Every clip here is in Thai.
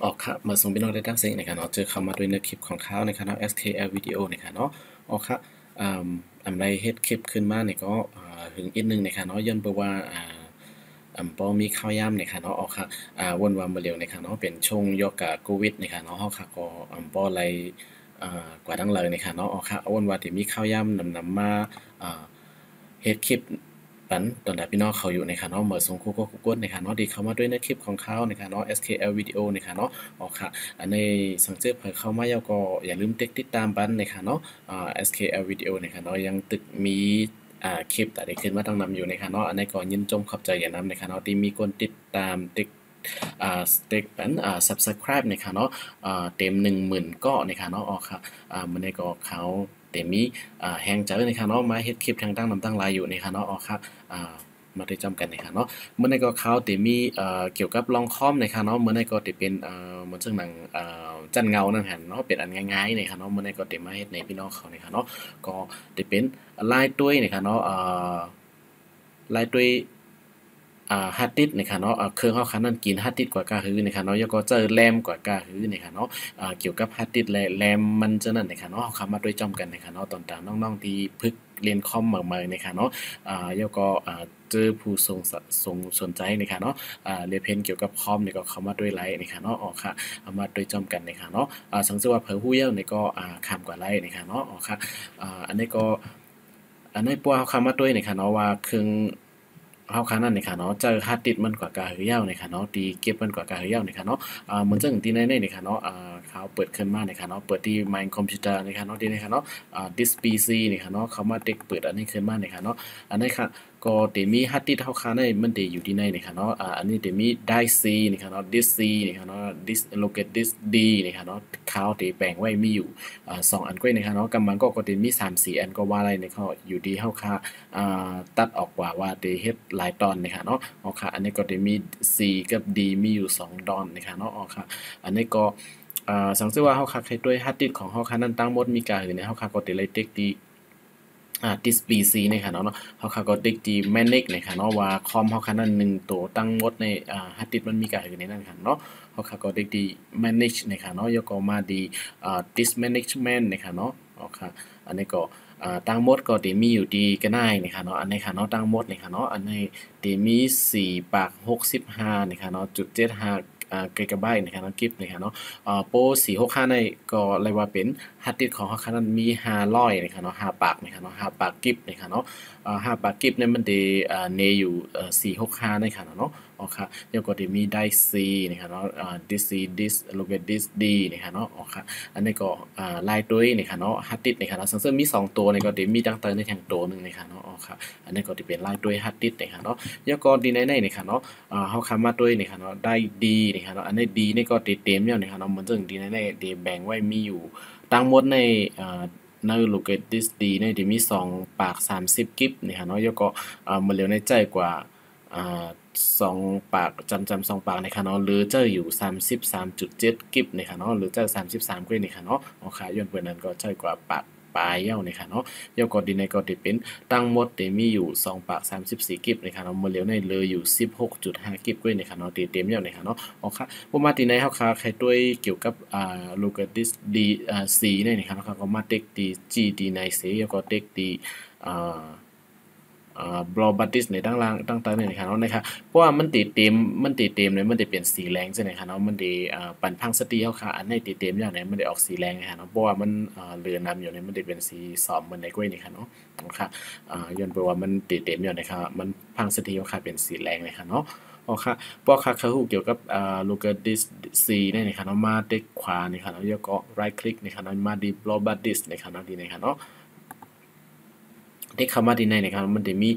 ออกครับมาส่งพี่น้องได้ตั้งเสียงนะครับเนาะเจอเข้ามาด้วยในคลิปของเขานะครับเนาะ SKL วิดีโอนะครับเนาะออกครับไรเฮ็ดคลิปขึ้นมาเนี่ยก็ถึงอีกนึงนะครับเนาะย้อนไปว่าปอมีข้าวย่ำนะครับเนาะออกครับวนวันมาเร็วนะครับเนาะเป็นช่วงยกกับโควิดนะครับเนาะเฮาค่ะก็ปออะไรกว่าทั้งเลยนะครับเนาะออกครับวนว่าที่มีข้าวย่ำนำมาเฮ็ดคลิป ตอนใดพี่น้องเขาอยู่ในค่ะเนาะเหมือนทรงคู่ก็คู่ก้นในค่ะเนาะดีเข้ามาด้วยในคลิปของเขาในค่ะเนาะ SKL วิดีโอในค่ะเนาะออกค่ะอันในสังเกตเผยเข้ามาแล้วก็อย่าลืมติดตามบันในค่ะเนาะSKL วิดีโอในค่ะเนาะยังตึกมีคลิปแต่ได้ขึ้นมาตั้งนำอยู่ในค่ะเนาะอันนี้ก็ยินจมขอบใจอย่านำในค่ะเนาะที่มีคนติดตามสเต็กเป็นsubscribe ในค่ะเนาะเต็ม10,000ก็ในค่ะเนาะออกค่ะมันในก็เขาเต็มมีแฮงเจอในค่ะเนาะมาเฮ็ดคลิปทางตั้งนำตั้งลายอยู่ในค่ะเนาะออกค่ะมาได้จำกันนะครับเนาะเมื่อในก็เขาติมีเกี่ยวกับลองคอมนะครับเนาะเมื่อในก็ติเป็นเหมือนซึ่งหนังจันเงานั่นหันเนาะเป็นอันง่ายๆนะครับเนาะเมื่อในก็ติมาเฮ็ดในพี่น้องเขานะครับเนาะก็ติเป็นลายตุ้ยนะครับเนาะลายตุ้ยฮาร์ดดิสก์นะครับเนาะเครื่องเฮาคันนั้นกินฮาร์ดดิสก์กว่ากาฮือนะครับเนาะแล้วก็เจอแรมกว่ากาฮือนะครับเนาะเกี่ยวกับฮาร์ดดิสก์และแรมมันจะนั่นนะครับเนาะเฮาเข้ามาด้วยจอมกันนะครับเนาะตอนตามน้องๆที่พึกเรียนคอมใหม่ๆนะครับเนาะแล้วก็เจอผู้ทรงสนใจนะครับเนาะเรียนเพนเกี่ยวกับคอมนี่ก็เข้ามาด้วยไลฟ์นะครับเนาะออกค่ะเอามาด้วยจอมกันนะครับเนาะสังเกตว่าเผอฮู้เย้านี่ก็ข้ามกว่าไลฟ์นะครับเนาะออกค่ะอันนี้ก็อันนี้ปัวเฮาเข้ามาด้วยนะครับเนาะว่าเครื่อง เฮาคานั่นนี่ค่ะเนาะเจอฮาร์ดดิสก์มันกว่ากาหือยาวนี่ค่ะเนาะตีเก็บมันกว่ากาหือยาวนี่ค่ะเนาะเหมือนจังที่ในนี่ค่ะเนาะเขาเปิดขึ้นมานี่ค่ะเนาะเปิดที่ My Computer นี่ค่ะเนาะที่นี่ค่ะเนาะThis PC นี่ค่ะเนาะเขามาเด็กเปิดอันนี้ขึ้นมานี่ค่ะเนาะอันนี้ค่ะก็ติมีฮาร์ดดิสก์เฮาคาในมันติอยู่ที่ในนี่ค่ะเนาะอันนี้ติมี Drive C นี่ค่ะเนาะ Disk C นี่ค่ะเนาะ Disk Locate Disk D นี่ค่ะเนาะเขาติแปลงไว้มีอยู่2อันก้อยนี่ค่ะเนาะกำมันก็ติมี3-4อันก็ว่าอะไรนี่เขาอยู่ที่เฮาคาตัดออกว่าติเฮ็ดหลายตอนนี่ค่ะเนาะอ๋อค่ะอันนี้ก็จะมี C กับ D มีอยู่2ดอนนี่ค่ะเนาะอ๋อค่ะอันนี้ก็สังเกตว่าเฮาคักให้ด้วยฮาร์ดดิสก์ของเฮาคันนั้นตั้งหมดมีการอยู่ในเฮาคักก็ติเลยเต็กที่this PC นี่ค่ะเนาะเฮาคักก็ติ๊กที่ manage นี่ค่ะเนาะว่าคอมเฮาคันนั้น1ตัวตั้งหมดในฮาร์ดดิสก์มันมีการอยู่ในนั้นค่ะเนาะเฮาคักก็ติ๊กที่ manage นี่ค่ะเนาะแล้วก็มาดีdisk management นี่ค่ะเนาะอ๋อค่ะอันนี้ก็ตั้งหมดก็ติมีอยู่ที่ก็ได้นี่ค่ะเนาะอันนี้ค่ะเนาะตั้งหมดนี่ค่ะเนาะอันนี้ติมี4ปาก65นี่ค่ะเนาะ0.75กิกะไบต์นะครับเนาะกิฟต์นะครับเนาะโปร465ในก็เรียกว่าเป็นฮาร์ดดิสก์ของเขาคันนั้นมี500นะครับเนาะ5ปากนะครับเนาะ5ปากกิฟต์นะครับเนาะ5ปากกิฟต์เนี่ยมันสิเนอยู่465นะครับเนาะอ๋อค่ะแล้วก็สิมีได้ C นะครับเนาะthis C this look at this D นะครับเนาะอ๋อค่ะอันนี้ก็ลายตัวนะครับเนาะฮาร์ดดิสก์นะครับเนาะซึ่งมี2ตัวนี่ก็สิมีตั้งแต่ในแทงตัวนึงนะครับเนาะอ๋อค่ะอันนี้ก็สิเป็นลายตัวฮาร์ดดิสก์นะครับเนาะแล้วก็ดีในนะครับเนาะเฮาคำมาด้วยนะครับเนาะได้ดีนะครับเนาะอันนี้ดีนี่ก็ติดเต็มอยู่นะครับเนาะมันจึงดีในดีแบ่งไว้มีอยู่ตั้งหมดในในลูกเกตดิสดีในที่มี2ปาก30กิบนะครับเนาะแล้วก็มันเหลือในใจกว่า2ปากจำ2ปากนะครับเนาะหรือเจออยู่33.7กิบนะครับเนาะหรือเจอ33กิบนะครับเนาะอ๋อค่ะย้อนเปิดนั้นก็ใจกว่าปากปลายเย้านะครับเนาะเย้าก็ดีในก็ติเป็นตั้งหมดติมีอยู่2ปาก34กิบนะครับเนาะมันเหลือในเลยอยู่16.5กิบด้วยนะครับเนาะติเต็มเย้านะครับเนาะอ๋อค่ะบ่มาติในเฮาค่ะใครด้วยเกี่ยวกับลูกดิสดีC เนี่ยนะครับเนาะก็มาเต็กตี G ตีในเสแล้วก็เต็กตีอ่าบลอบัตติสในตั้งล่างตั้งตาเนี่ยนะครับเนาะนะครับเพราะว่ามันติดเต็มเลยมันติเป็นสีแรงใช่ไหมครับเนาะมันติปั่นพังสตีเฮาค่ะอันไหนติดเต็มอย่างไหนมันได้ออกสีแรงนะครับเนาะเพราะว่ามันเรือนำอยู่เนี่ยมันได้เป็นสีส้มเหมือนในกล้วยนี่ครับเนาะค่ะย้อนไปว่ามันติดเต็มอย่างไหนครับมันพังสตีเฮาค่ะเป็นสีแรงเลยครับเนาะอ๋อค่ะพวกค่ะเขาเกี่ยวกับลูกดิสซีเนี่ยนะครับเนาะมาเด็กขวานี่ครับเนาะแล้วก็ right click นี่ครับเนาะมาดีบลอบัตติสนะครับเนาะดีนะครับเนาะ ที่เข้ามาที่ในนะครับมันจะมี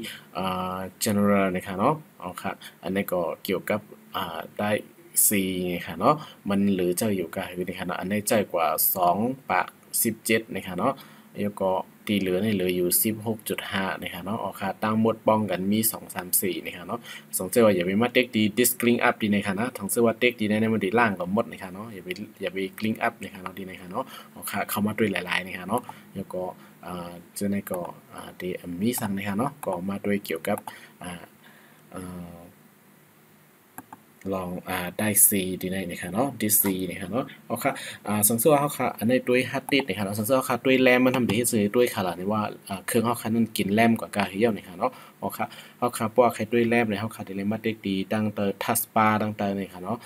general นะครับเนาะเอาค่ะอันนี้ก็เกี่ยวกับได้ C นะครับเนาะมันเหลือเจ้าอยู่กับนะครับเนาะอันนี้ใจกว่า2ปาก17นะครับเนาะแล้วก็ที่เหลือนี่เหลืออยู่16.5นะครับเนาะเอาค่ะตั้งหมดป้องกันมี2 3 4นะครับเนาะสงสัยว่าอย่าไปมาเทคดี disclink up ดีนะครับนะทั้งเสื้อว่าเทคดีในมันดีล่างกับหมดนะครับเนาะอย่าไป link up นะครับเนาะดีนะครับเนาะเอาค่ะเข้ามาด้วยหลายๆนะครับเนาะแล้วก็เจอในก็ที่มีสั่งนะครับเนาะก็มาด้วยเกี่ยวกับ ลองได้ C ดีในนะครับเนาะ DC นะครับเนาะเอาค่ะสังเกตว่าเขาค่ะอันนี้ด้วยฮาร์ดดิสก์นะครับเนาะสังเกตว่าค่ะด้วยแรมมันทำให้ซื้อด้วยขนาดนี้ว่าเครื่องเขาค่ะนั้นกินแรมกว่ากาเฮียนะครับเนาะเอาค่ะเขาค่ะเพราะว่าใครด้วยแรมเนี่ยเขาค่ะได้มาได้ดีดังเตอทัสบาร์ดังเตอเนี่ยครับเนาะ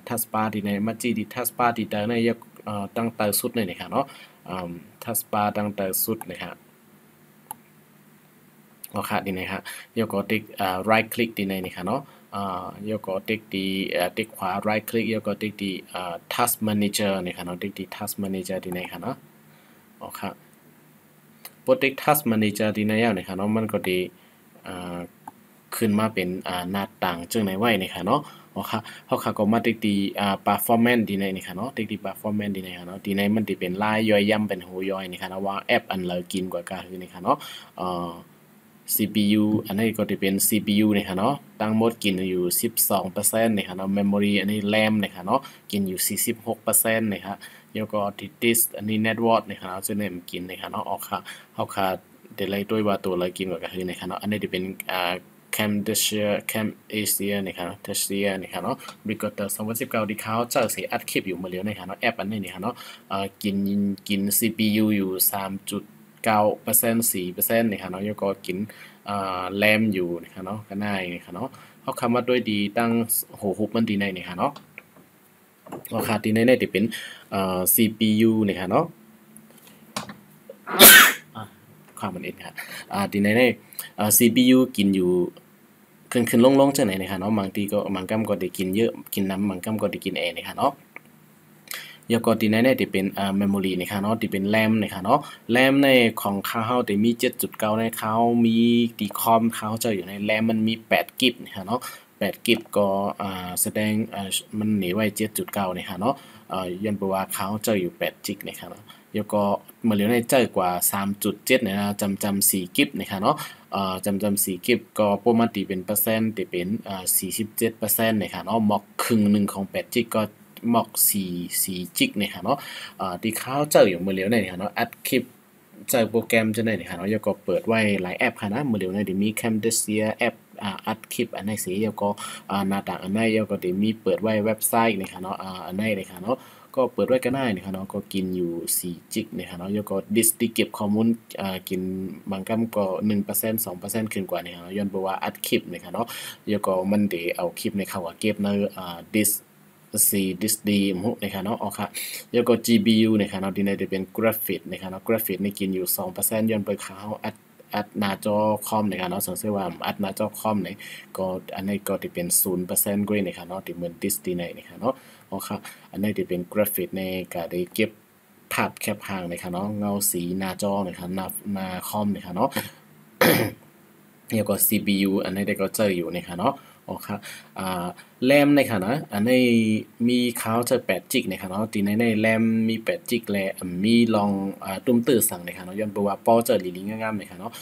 ทัสบาร์ดีในมาจีดีทัสบาร์ดีเตอในยกดังเตอสุดเลยนะครับเนาะทัสบาร์ดังเตอสุดนะครับเอาค่ะดีนะครับยกก็ติ๊กright click ดีในนะครับเนาะยกก็ติ๊กดีติ๊กขวา right click ยกก็ติ๊กดี task manager นะครับเนาะติ๊กดี task manager ดีในครับเนาะเอาค่ะพอติ๊ก task manager ดีในแล้วนะครับเนาะมันก็ดีขึ้นมาเป็นหน้าต่างจึงในไว้นะครับเนาะเอาค่ะเขาค่ะก็มาติ๊กดีperformance ดีในนะครับเนาะติ๊กดี performance ดีในครับเนาะดีในมันจะเป็นลายย่อยย่ำเป็นหูย่อยนะครับว่าแอปอันเรากินกว่ากันคือนะครับเนาะCPU อันนี้ก็จะเป็น CPU นะครับเนาะตั้งหมดกินอยู่ 12% นะครับเนาะ Memory อันนี้ RAM นะครับเนาะกินอยู่ 46% นะครับแล้วก็ Disk อันนี้ Network นะครับซึ่งเนี่ยมันกินนะครับเนาะออกค่ะเฮาค่ะได้เลยด้วยว่าตัวเรากินกว่าก็คือนะครับเนาะอันนี้จะเป็นCamtasia นะครับ Camtasia นะครับเนาะ Recorder 2019ที่เขาเจอสิอัดคลิปอยู่มาแล้วนะครับเนาะแอปอันนี้นะครับเนาะกิน CPU อยู่3.9% 4%นะครับเนาะแล้วก็กินแรมอยู่นะครับเนาะก็น่านะครับเนาะเขาคำว่าด้วยดีตั้งโหฮุบมันดีในนะครับเนาะราคาดีในจะเป็นCPU นะครับเนาะความมันเองครับดีในCPU กินอยู่ขึ้นลงจังไหนนะครับเนาะบางทีก็บางกำก็ได้กินเยอะกินน้ำบางกำก็ได้กินนะครับเนาะแล้วก็ที่ในที่เป็นmemory นะครับเนาะที่เป็น RAM นะครับเนาะ RAM ในของเขาที่มี 7.9 ในเขามีที่คอมเขาจะอยู่ใน RAM มันมี8กิกนะครับเนาะ8กิกก็แสดงมันหนีไว้ 7.9 นะครับเนาะย้อนไปว่าเขาจะอยู่8กิกนะครับเนาะแล้วก็เมื่อเหลือในเจอกว่า 3.7 นะจำ4กิกนะครับเนาะจำ4กิกก็ประมาณตีเป็นเปอร์เซ็นต์ที่เป็น47%นะครับเนาะหมอกครึ่งหนึ่งของ8กิกก็หมอก4จิกนะครับเนาะที่เขาเจออยู่เมื่อเหลียวเนี่ยเนาะอัดคลิปเจอโปรแกรมจะได้นะครับเนาะแล้วก็เปิดไว้หลายแอปค่ะนะเมื่อเหลียวเนี่ยมี Camtasia แอปอัดคลิปอันไหนสิแล้วก็หน้าต่างอันไหนแล้วก็ได้มีเปิดไว้เว็บไซต์นะครับเนาะอันไหนนะครับเนาะก็เปิดไว้ก็ได้นะครับเนาะก็กินอยู่4จิกนะครับเนาะแล้วก็ดิสที่เก็บข้อมูลกินบางครั้งก็ 1% 2% ขึ้นกว่านี่ครับย้อนไปว่าอัดคลิปนะครับเนาะแล้วก็มันได้เอาคลิปในเข้าเก็บในดิสดิสดีมุนะครับเนาะค่ะแล้วก็ GPU นะครับเนาะที่นี่จะเป็นกราฟิกนะครับเนาะกราฟิกนี่กินอยู่ 2% ย้อนไปเขาอัดหน้าจอคอมนะครับเนาะสังเกตว่าอัดหน้าจอคอมนี่ก็อันนี้ก็จะเป็น 0% กว่านะครับเนาะที่เหมือนดิสดีนะครับเนาะค่ะอันนี้จะเป็นกราฟิกในก็ได้เก็บภาพแคปห่างนะครับเนาะเงาสีหน้าจอนะครับหน้าคอมนะครับเนาะแล้วก็ CPU อันนี้ได้ก็เจออยู่นะครับเนาะค่ะแรมนะครับนะอันนี้มีเขาจะ8จิกนะครับเนาะตีในแรมมี8จิกและมีลองตุ้มตื้อสั่งนะครับเนาะย้อนไปว่าป้อเจอหลีๆงามๆนะครับเนาะ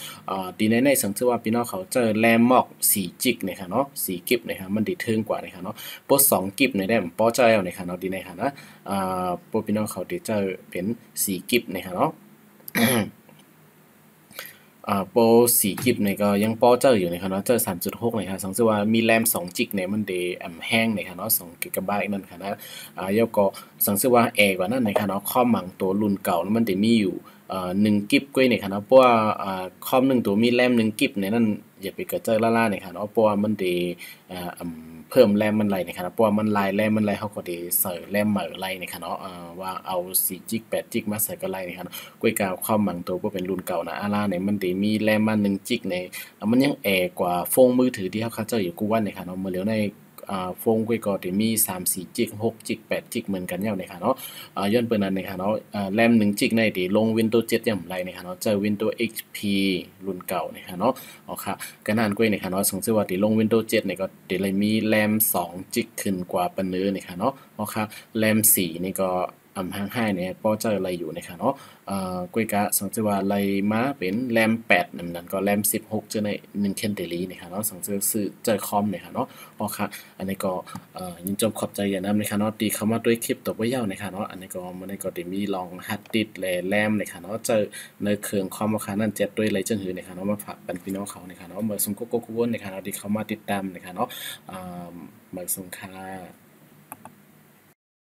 ตีในสังเกตว่าพี่น้องเขาเจอแรมหมอก4จิกนะครับเนาะ4กิกนะครับมันดีถึงกว่านะครับเนาะป้อ2กิกในได้ป้อเจอนะครับเนาะตีในค่ะนะป้อพี่น้องเขาได้เจอเป็น4กิกนะครับเนาะโปร4กิกเนี่ยก็ยังโปรเจออยู่นะครับเนาะเจอ 3.6 นะครับสังเกตว่ามีแรม2จิกเนี่ยมันได้แห้งนะครับเนาะ2กิกะไบต์นั่นค่ะนะแล้วก็สังเกตว่ากว่านั้นนะครับเนาะคอมบางตัวรุ่นเก่ามันได้มีอยู่1กิกกว่านี่ครับเนาะเพราะว่าคอม1ตัวมีแรม1กิกเนี่ยนั่นอย่าไปกระเจิงล่าๆเนี่ยครับเนาะเพราะว่ามันได้เพิ่มแรมมันไหลนะครับเพราะว่ามันลายแรมมันไหลเขาก็ได้ใส่แรมใหม่ไหลนะครับเนาะว่าเอา4จิก8จิกมาใส่ก็ไหลนะครับกวยกาวคอมบางตัวบ่เป็นรุ่นเก่านะล่าเนี่ยมันได้มีแรมมา1จิกเนี่ยมันยังกว่าโฟนมือถือที่เขาเจ้าอยู่กูวันเนี่ยครับเนาะเมื่อเหลียวในโฟนกวยก็ได้มี3-4จิก6จิก8จิกเหมือนกันแล้วนะครับเนาะย้อนเปิ้นนั้นนะครับเนาะแรม1จิกในที่ลง Windows 7อย่างไรนะครับเนาะเจอ Windows XP รุ่นเก่านะครับเนาะค่ะก็นานกว่านะครับเนาะสงสัยว่าที่ลง Windows 7เนี่ยก็ได้เลยมีแรม2จิกขึ้นกว่าปานเนื้อนะครับเนาะค่ะแรม4นี่ก็ ห่างหายเนี่ยป้อเจออะไรอยู่นะคะเนาะกุยกะสังเจว่าไลมาเป็นแรม8นั่นก็แรม16เจอใน1เคนเดลีนะคะเนาะสังเจอซื้อเจอคอมนะคะเนาะอ๋อค่ะอันนี้ก็ยินจมขอบใจอย่างนั้นนะคะเนาะตีเข้ามาด้วยคลิปตัวไว้ยาวนะคะเนาะอันนี้ก็มันก็ได้มีลองฮัดดิสและแรมนะคะเนาะเจอในเครื่องคอมราคานั้น7ด้วยไรจังหือนะคะเนาะมาฝากปันพี่น้องเขานะคะเนาะเมื่อสมกุ๊กกุ๊กวนนะคะเนาะที่เข้ามาติดตามนะคะเนาะมาส่งค่ะ